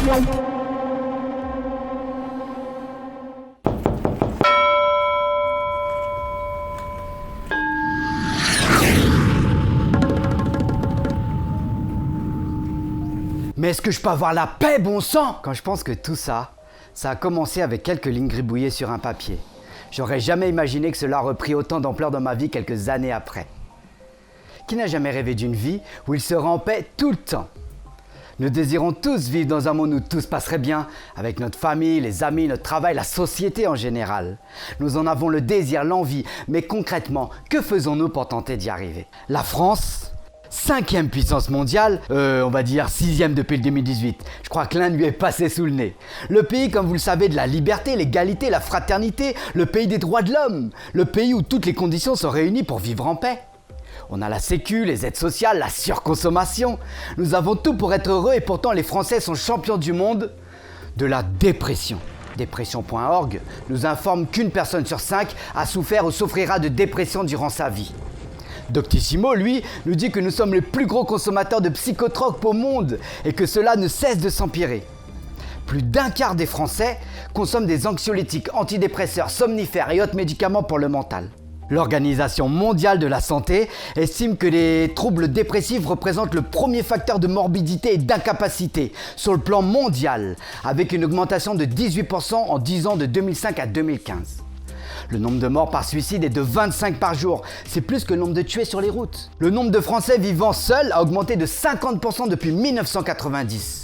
Mais est-ce que je peux avoir la paix, bon sang? Quand je pense que tout ça a commencé avec quelques lignes gribouillées sur un papier. J'aurais jamais imaginé que cela aurait pris autant d'ampleur dans ma vie quelques années après. Qui n'a jamais rêvé d'une vie où il serait en paix tout le temps? Nous désirons tous vivre dans un monde où tout se passerait bien, avec notre famille, les amis, notre travail, la société en général. Nous en avons le désir, l'envie, mais concrètement, que faisons-nous pour tenter d'y arriver? La France, 5e puissance mondiale, on va dire 6e depuis le 2018. Je crois que l'Inde lui est passé sous le nez. Le pays, comme vous le savez, de la liberté, l'égalité, la fraternité, le pays des droits de l'homme, le pays où toutes les conditions sont réunies pour vivre en paix. On a la sécu, les aides sociales, la surconsommation. Nous avons tout pour être heureux et pourtant les Français sont champions du monde de la dépression. Dépression.org nous informe qu'une personne sur 5 a souffert ou souffrira de dépression durant sa vie. Doctissimo, lui, nous dit que nous sommes les plus gros consommateurs de psychotropes au monde et que cela ne cesse de s'empirer. Plus d'un quart des Français consomment des anxiolytiques, antidépresseurs, somnifères et autres médicaments pour le mental. L'Organisation mondiale de la santé estime que les troubles dépressifs représentent le premier facteur de morbidité et d'incapacité sur le plan mondial, avec une augmentation de 18% en 10 ans de 2005 à 2015. Le nombre de morts par suicide est de 25 par jour, c'est plus que le nombre de tués sur les routes. Le nombre de Français vivant seuls a augmenté de 50% depuis 1990.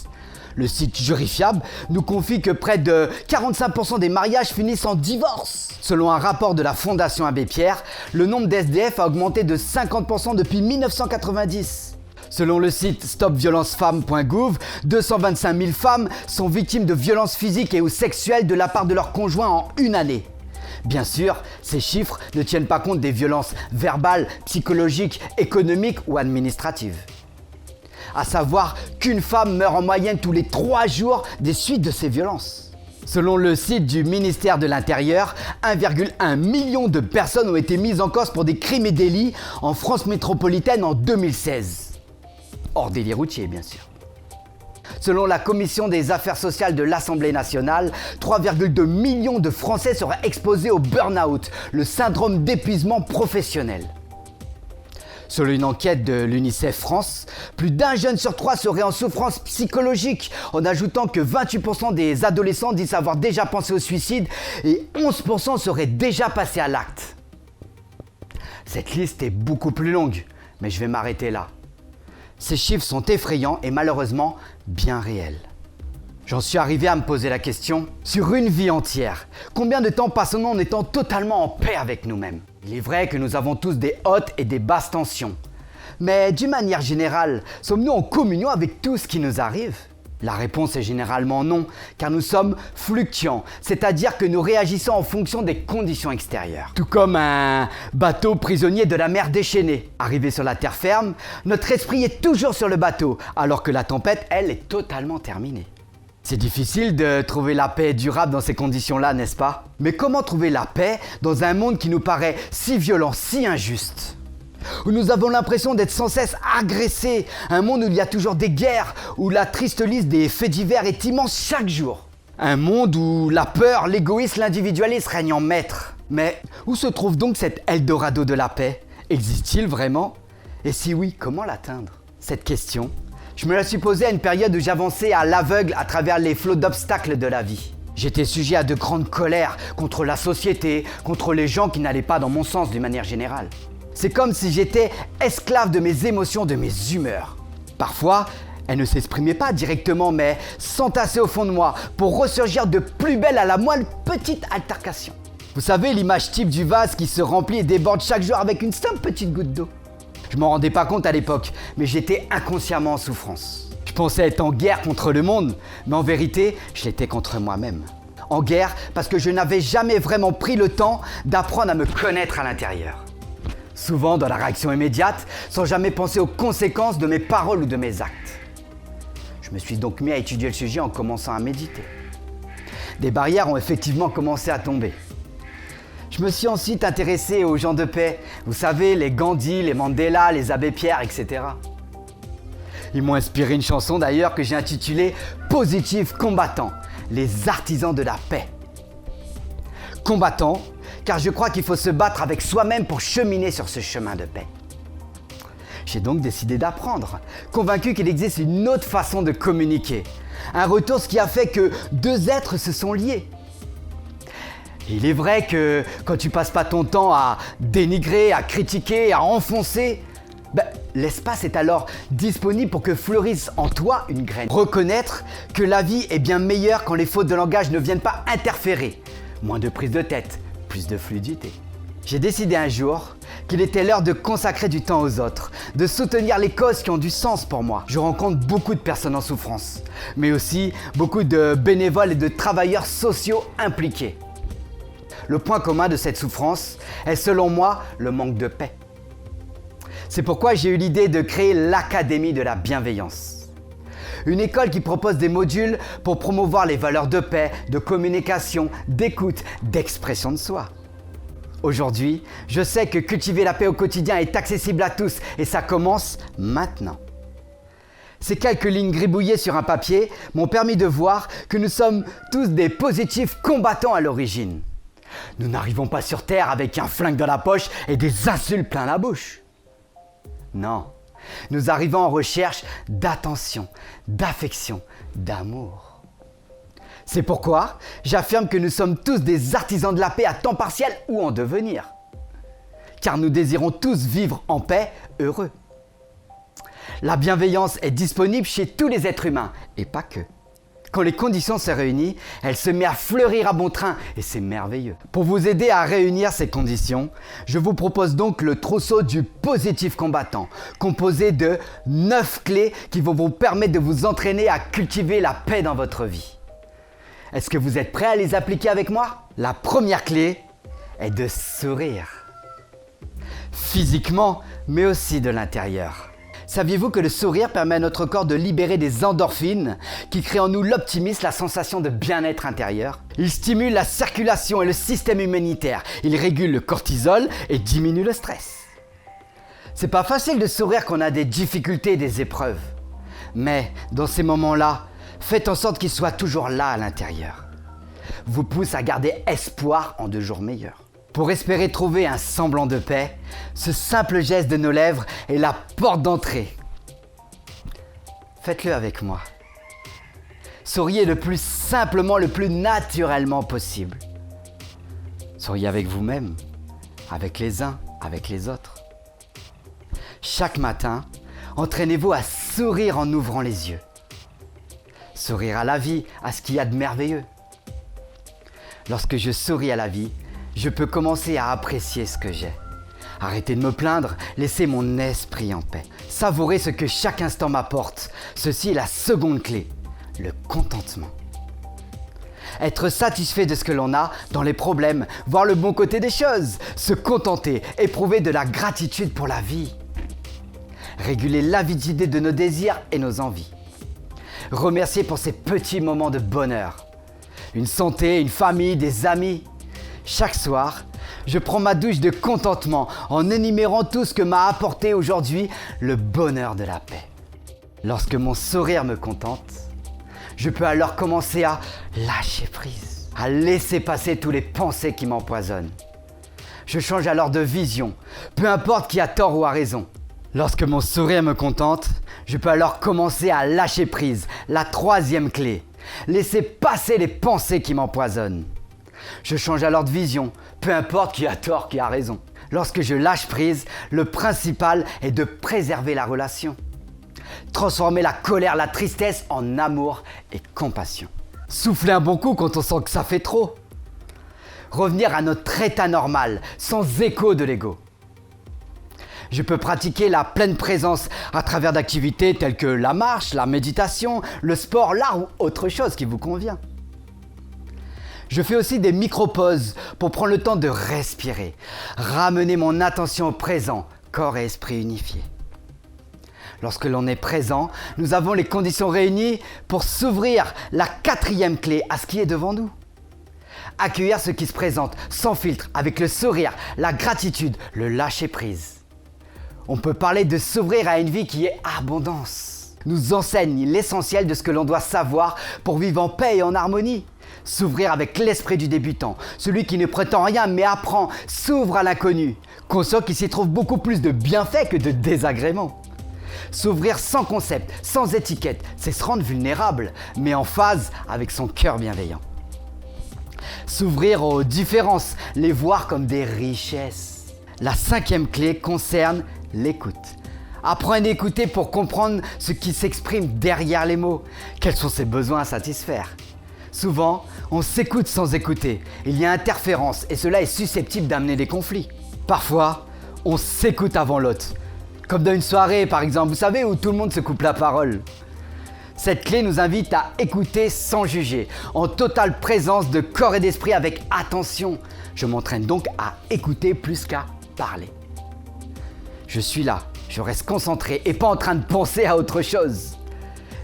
Le site Jurifiable nous confie que près de 45% des mariages finissent en divorce. Selon un rapport de la Fondation Abbé Pierre, le nombre d'SDF a augmenté de 50% depuis 1990. Selon le site stopviolencefemmes.gouv, 225 000 femmes sont victimes de violences physiques et ou sexuelles de la part de leur conjoint en une année. Bien sûr, ces chiffres ne tiennent pas compte des violences verbales, psychologiques, économiques ou administratives. À savoir qu'une femme meurt en moyenne tous les 3 jours des suites de ces violences. Selon le site du ministère de l'Intérieur, 1,1 million de personnes ont été mises en cause pour des crimes et délits en France métropolitaine en 2016. Hors délit routier, bien sûr. Selon la Commission des affaires sociales de l'Assemblée nationale, 3,2 millions de Français seraient exposés au burn-out, le syndrome d'épuisement professionnel. Selon une enquête de l'UNICEF France, plus d'un jeune sur 3 serait en souffrance psychologique, en ajoutant que 28% des adolescents disent avoir déjà pensé au suicide et 11% seraient déjà passés à l'acte. Cette liste est beaucoup plus longue, mais je vais m'arrêter là. Ces chiffres sont effrayants et malheureusement bien réels. J'en suis arrivé à me poser la question, sur une vie entière, combien de temps passons-nous en étant totalement en paix avec nous-mêmes? Il est vrai que nous avons tous des hautes et des basses tensions. Mais d'une manière générale, sommes-nous en communion avec tout ce qui nous arrive? La réponse est généralement non, car nous sommes fluctuants, c'est-à-dire que nous réagissons en fonction des conditions extérieures. Tout comme un bateau prisonnier de la mer déchaînée. Arrivé sur la terre ferme, notre esprit est toujours sur le bateau, alors que la tempête, elle, est totalement terminée. C'est difficile de trouver la paix durable dans ces conditions-là, n'est-ce pas? Mais comment trouver la paix dans un monde qui nous paraît si violent, si injuste? Où nous avons l'impression d'être sans cesse agressés, un monde où il y a toujours des guerres, où la triste liste des faits divers est immense chaque jour. Un monde où la peur, l'égoïsme, l'individualisme règnent en maître. Mais où se trouve donc cet Eldorado de la paix? Existe-t-il vraiment? Et si oui, comment l'atteindre? Cette question, je me la suis posée à une période où j'avançais à l'aveugle à travers les flots d'obstacles de la vie. J'étais sujet à de grandes colères contre la société, contre les gens qui n'allaient pas dans mon sens d'une manière générale. C'est comme si j'étais esclave de mes émotions, de mes humeurs. Parfois, elles ne s'exprimaient pas directement, mais s'entassaient au fond de moi pour ressurgir de plus belle à la moindre petite altercation. Vous savez, l'image type du vase qui se remplit et déborde chaque jour avec une simple petite goutte d'eau. Je m'en rendais pas compte à l'époque, mais j'étais inconsciemment en souffrance. Je pensais être en guerre contre le monde, mais en vérité, je l'étais contre moi-même. En guerre parce que je n'avais jamais vraiment pris le temps d'apprendre à me connaître à l'intérieur. Souvent dans la réaction immédiate, sans jamais penser aux conséquences de mes paroles ou de mes actes. Je me suis donc mis à étudier le sujet en commençant à méditer. Des barrières ont effectivement commencé à tomber. Je me suis ensuite intéressé aux gens de paix, vous savez, les Gandhi, les Mandela, les Abbé Pierre, etc. Ils m'ont inspiré une chanson d'ailleurs que j'ai intitulée « Positif combattant, les artisans de la paix ». Combattant, car je crois qu'il faut se battre avec soi-même pour cheminer sur ce chemin de paix. J'ai donc décidé d'apprendre, convaincu qu'il existe une autre façon de communiquer. Un retour, ce qui a fait que deux êtres se sont liés. Il est vrai que quand tu passes pas ton temps à dénigrer, à critiquer, à enfoncer, l'espace est alors disponible pour que fleurisse en toi une graine. Reconnaître que la vie est bien meilleure quand les fautes de langage ne viennent pas interférer. Moins de prise de tête, plus de fluidité. J'ai décidé un jour qu'il était l'heure de consacrer du temps aux autres, de soutenir les causes qui ont du sens pour moi. Je rencontre beaucoup de personnes en souffrance, mais aussi beaucoup de bénévoles et de travailleurs sociaux impliqués. Le point commun de cette souffrance est selon moi le manque de paix. C'est pourquoi j'ai eu l'idée de créer l'Académie de la bienveillance. Une école qui propose des modules pour promouvoir les valeurs de paix, de communication, d'écoute, d'expression de soi. Aujourd'hui, je sais que cultiver la paix au quotidien est accessible à tous et ça commence maintenant. Ces quelques lignes gribouillées sur un papier m'ont permis de voir que nous sommes tous des positifs combattants à l'origine. Nous n'arrivons pas sur Terre avec un flingue dans la poche et des insultes plein la bouche. Non, nous arrivons en recherche d'attention, d'affection, d'amour. C'est pourquoi j'affirme que nous sommes tous des artisans de la paix à temps partiel ou en devenir. Car nous désirons tous vivre en paix, heureux. La bienveillance est disponible chez tous les êtres humains, et pas que. Quand les conditions se réunissent, elle se met à fleurir à bon train, et c'est merveilleux. Pour vous aider à réunir ces conditions, je vous propose donc le trousseau du positif combattant, composé de 9 clés qui vont vous permettre de vous entraîner à cultiver la paix dans votre vie. Est-ce que vous êtes prêts à les appliquer avec moi? La première clé est de sourire. Physiquement, mais aussi de l'intérieur. Saviez-vous que le sourire permet à notre corps de libérer des endorphines qui créent en nous l'optimisme, la sensation de bien-être intérieur? Il stimule la circulation et le système immunitaire. Il régule le cortisol et diminue le stress. C'est pas facile de sourire quand on a des difficultés et des épreuves. Mais dans ces moments-là, faites en sorte qu'il soit toujours là à l'intérieur. Vous pousse à garder espoir en de jours meilleurs. Pour espérer trouver un semblant de paix, ce simple geste de nos lèvres est la porte d'entrée. Faites-le avec moi. Souriez le plus simplement, le plus naturellement possible. Souriez avec vous-même, avec les uns, avec les autres. Chaque matin, entraînez-vous à sourire en ouvrant les yeux. Sourire à la vie, à ce qu'il y a de merveilleux. Lorsque je souris à la vie, je peux commencer à apprécier ce que j'ai. Arrêter de me plaindre, laisser mon esprit en paix. Savourer ce que chaque instant m'apporte. Ceci est la seconde clé, le contentement. Être satisfait de ce que l'on a dans les problèmes, voir le bon côté des choses, se contenter, éprouver de la gratitude pour la vie. Réguler l'avidité de nos désirs et nos envies. Remercier pour ces petits moments de bonheur. Une santé, une famille, des amis. Chaque soir, je prends ma douche de contentement en énumérant tout ce que m'a apporté aujourd'hui le bonheur de la paix. Lorsque mon sourire me contente, je peux alors commencer à lâcher prise, à laisser passer tous les pensées qui m'empoisonnent. Je change alors de vision, peu importe qui a tort ou a raison. Lorsque mon sourire me contente, je peux alors commencer à lâcher prise, la troisième clé. Laisser passer les pensées qui m'empoisonnent. Je change alors de vision, peu importe qui a tort, qui a raison. Lorsque je lâche prise, le principal est de préserver la relation. Transformer la colère, la tristesse en amour et compassion. Souffler un bon coup quand on sent que ça fait trop. Revenir à notre état normal, sans écho de l'ego. Je peux pratiquer la pleine présence à travers d'activités telles que la marche, la méditation, le sport, l'art ou autre chose qui vous convient. Je fais aussi des micro-pauses pour prendre le temps de respirer, ramener mon attention au présent, corps et esprit unifiés. Lorsque l'on est présent, nous avons les conditions réunies pour s'ouvrir la quatrième clé à ce qui est devant nous. Accueillir ce qui se présente sans filtre, avec le sourire, la gratitude, le lâcher-prise. On peut parler de s'ouvrir à une vie qui est abondance. nous enseigne l'essentiel de ce que l'on doit savoir pour vivre en paix et en harmonie. S'ouvrir avec l'esprit du débutant, celui qui ne prétend rien mais apprend, s'ouvre à l'inconnu, conscient qu'il s'y trouve beaucoup plus de bienfaits que de désagréments. S'ouvrir sans concept, sans étiquette, c'est se rendre vulnérable, mais en phase avec son cœur bienveillant. S'ouvrir aux différences, les voir comme des richesses. La 5e clé concerne l'écoute. Apprenez à écouter pour comprendre ce qui s'exprime derrière les mots. Quels sont ses besoins à satisfaire? Souvent, on s'écoute sans écouter. Il y a interférence et cela est susceptible d'amener des conflits. Parfois, on s'écoute avant l'autre. Comme dans une soirée par exemple, vous savez, où tout le monde se coupe la parole. Cette clé nous invite à écouter sans juger, en totale présence de corps et d'esprit avec attention. Je m'entraîne donc à écouter plus qu'à parler. Je suis là, je reste concentré et pas en train de penser à autre chose.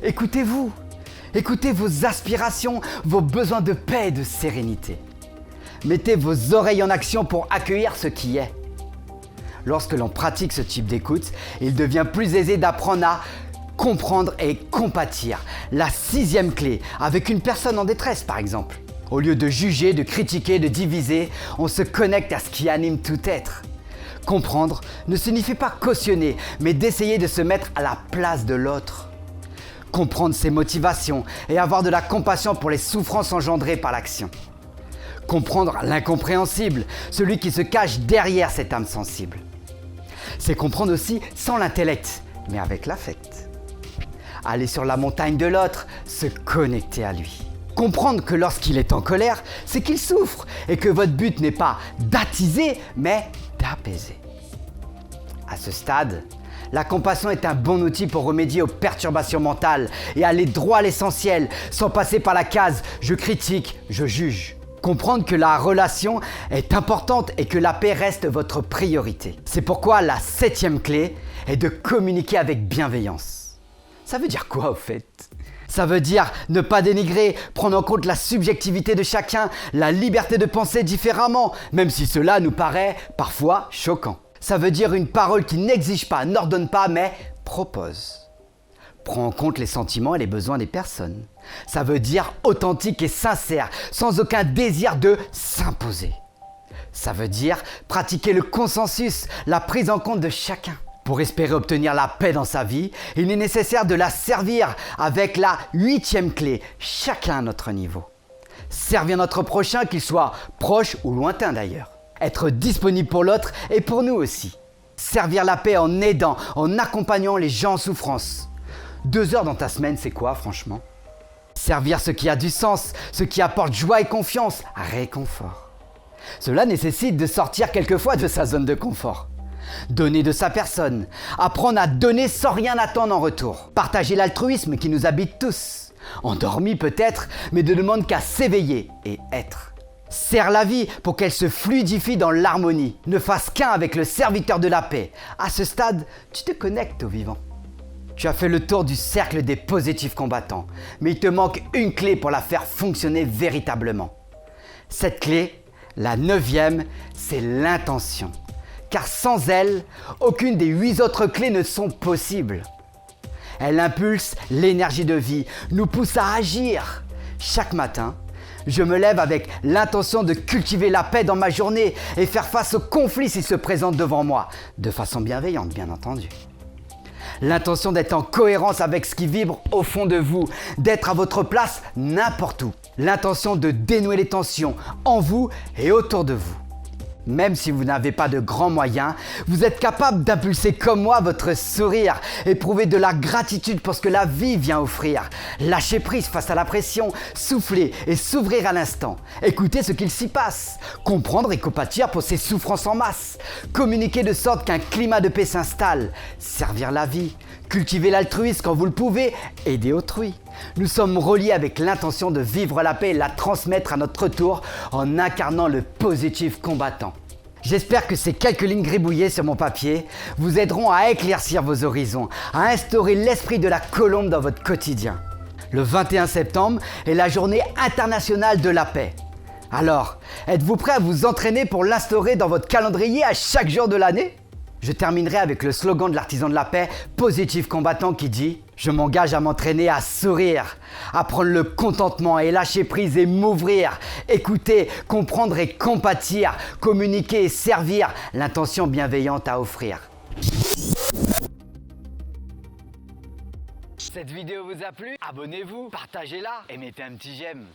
Écoutez-vous, écoutez vos aspirations, vos besoins de paix et de sérénité. Mettez vos oreilles en action pour accueillir ce qui est. Lorsque l'on pratique ce type d'écoute, il devient plus aisé d'apprendre à comprendre et compatir. La 6e clé, avec une personne en détresse par exemple. Au lieu de juger, de critiquer, de diviser, on se connecte à ce qui anime tout être. Comprendre ne signifie pas cautionner, mais d'essayer de se mettre à la place de l'autre. Comprendre ses motivations et avoir de la compassion pour les souffrances engendrées par l'action. Comprendre l'incompréhensible, celui qui se cache derrière cette âme sensible. C'est comprendre aussi sans l'intellect, mais avec l'affect. Aller sur la montagne de l'autre, se connecter à lui. Comprendre que lorsqu'il est en colère, c'est qu'il souffre et que votre but n'est pas d'attiser, mais d'apaiser. À ce stade, la compassion est un bon outil pour remédier aux perturbations mentales et aller droit à l'essentiel, sans passer par la case « je critique, je juge ». Comprendre que la relation est importante et que la paix reste votre priorité. C'est pourquoi la 7e clé est de communiquer avec bienveillance. Ça veut dire quoi au fait? Ça veut dire ne pas dénigrer, prendre en compte la subjectivité de chacun, la liberté de penser différemment, même si cela nous paraît parfois choquant. Ça veut dire une parole qui n'exige pas, n'ordonne pas, mais propose. Prend en compte les sentiments et les besoins des personnes. Ça veut dire authentique et sincère, sans aucun désir de s'imposer. Ça veut dire pratiquer le consensus, la prise en compte de chacun. Pour espérer obtenir la paix dans sa vie, il est nécessaire de la servir avec la 8e clé, chacun à notre niveau. Servir notre prochain, qu'il soit proche ou lointain d'ailleurs. Être disponible pour l'autre et pour nous aussi. Servir la paix en aidant, en accompagnant les gens en souffrance. 2 heures dans ta semaine, c'est quoi franchement? Servir ce qui a du sens, ce qui apporte joie et confiance, réconfort. Cela nécessite de sortir quelquefois de sa zone de confort. Donner de sa personne, apprendre à donner sans rien attendre en retour. Partager l'altruisme qui nous habite tous. Endormi peut-être, mais ne demande qu'à s'éveiller et être. Serre la vie pour qu'elle se fluidifie dans l'harmonie. Ne fasse qu'un avec le serviteur de la paix. À ce stade, tu te connectes au vivant. Tu as fait le tour du cercle des positifs combattants, mais il te manque une clé pour la faire fonctionner véritablement. Cette clé, la 9e, c'est l'intention. Car sans elle, aucune des 8 autres clés ne sont possibles. Elle impulse l'énergie de vie, nous pousse à agir. Chaque matin, je me lève avec l'intention de cultiver la paix dans ma journée et faire face aux conflits s'ils se présentent devant moi, de façon bienveillante bien entendu. L'intention d'être en cohérence avec ce qui vibre au fond de vous, d'être à votre place n'importe où. L'intention de dénouer les tensions en vous et autour de vous. Même si vous n'avez pas de grands moyens, vous êtes capable d'impulser comme moi votre sourire, éprouver de la gratitude pour ce que la vie vient offrir, lâcher prise face à la pression, souffler et s'ouvrir à l'instant, écouter ce qu'il s'y passe, comprendre et compatir pour ces souffrances en masse, communiquer de sorte qu'un climat de paix s'installe, servir la vie, cultiver l'altruisme quand vous le pouvez, aider autrui. Nous sommes reliés avec l'intention de vivre la paix et la transmettre à notre tour en incarnant le positif combattant. J'espère que ces quelques lignes gribouillées sur mon papier vous aideront à éclaircir vos horizons, à instaurer l'esprit de la colombe dans votre quotidien. Le 21 septembre est la journée internationale de la paix. Alors, êtes-vous prêt à vous entraîner pour l'instaurer dans votre calendrier à chaque jour de l'année ? Je terminerai avec le slogan de l'artisan de la paix, positif combattant, qui dit Je m'engage à m'entraîner à sourire, à prendre le contentement et lâcher prise et m'ouvrir, écouter, comprendre et compatir, communiquer et servir, l'intention bienveillante à offrir. Cette vidéo vous a plu? Abonnez-vous, partagez-la et mettez un petit j'aime.